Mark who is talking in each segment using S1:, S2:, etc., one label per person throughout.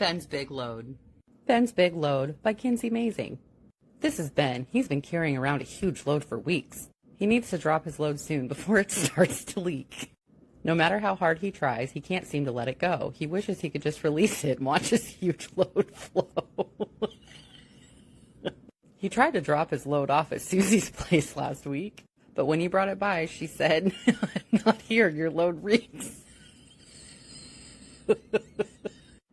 S1: Ben's Big Load. Ben's Big Load by Kinsey Mazing. This is Ben. He's been carrying around a huge load for weeks. He needs to drop his load soon before it starts to leak. No matter how hard he tries, he can't seem to let it go. He wishes he could just release it and watch his huge load flow. He tried to drop his load off at Susie's place last week, but when he brought it by, she said, "Not here, your load reeks."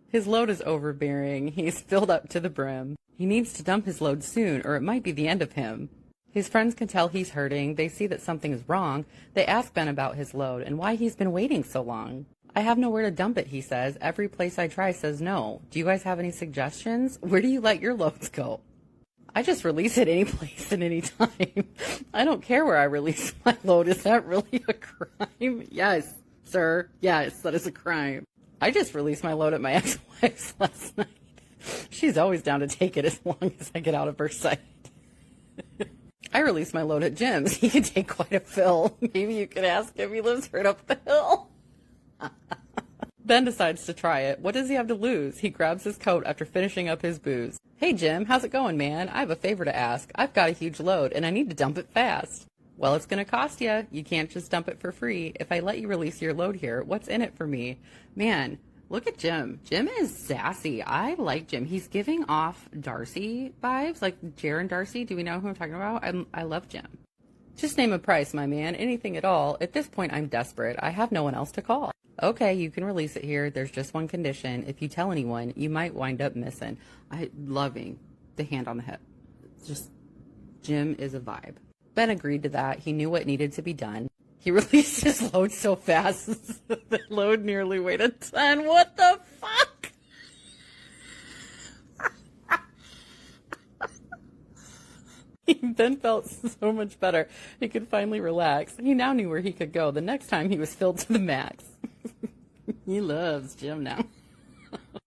S1: His load is overbearing. He's filled up to the brim. He needs to dump his load soon, or it might be the end of him. His friends can tell he's hurting. They see that something is wrong. They ask Ben about his load and why he's been waiting so long. "I have nowhere to dump it," he says. "Every place I try says no. Do you guys have any suggestions? Where do you let your loads go?" "I just release it any place at any time. I don't care where I release my load. Is that really a crime?" "Yes, sir. Yes, that is a crime. I just released my load at my ex-wife's last night. She's always down to take it as long as I get out of her sight." "I released my load at Jim's. He can take quite a fill. Maybe you could ask him. He lives right up the hill." Ben decides to try it. What does he have to lose? He grabs his coat after finishing up his booze. "Hey, Jim, how's it going, man? I have a favor to ask. I've got a huge load, and I need to dump it fast." "Well, it's going to cost you. You can't just dump it for free. If I let you release your load here, what's in it for me?" Man, look at Jim. Jim is sassy. I like Jim. He's giving off Darcy vibes, like Jer and Darcy. Do we know who I'm talking about? I love Jim. "Just name a price, my man. Anything at all. At this point, I'm desperate. I have no one else to call." "Okay, you can release it here. There's just one condition. If you tell anyone, you might wind up missing." I loving the hand on the hip. Just, Jim is a vibe. Ben agreed to that. He knew what needed to be done. He released his load so fast, the load nearly weighed a ton. What the fuck? Ben felt so much better. He could finally relax. He now knew where he could go the next time he was filled to the max. He loves Jim now.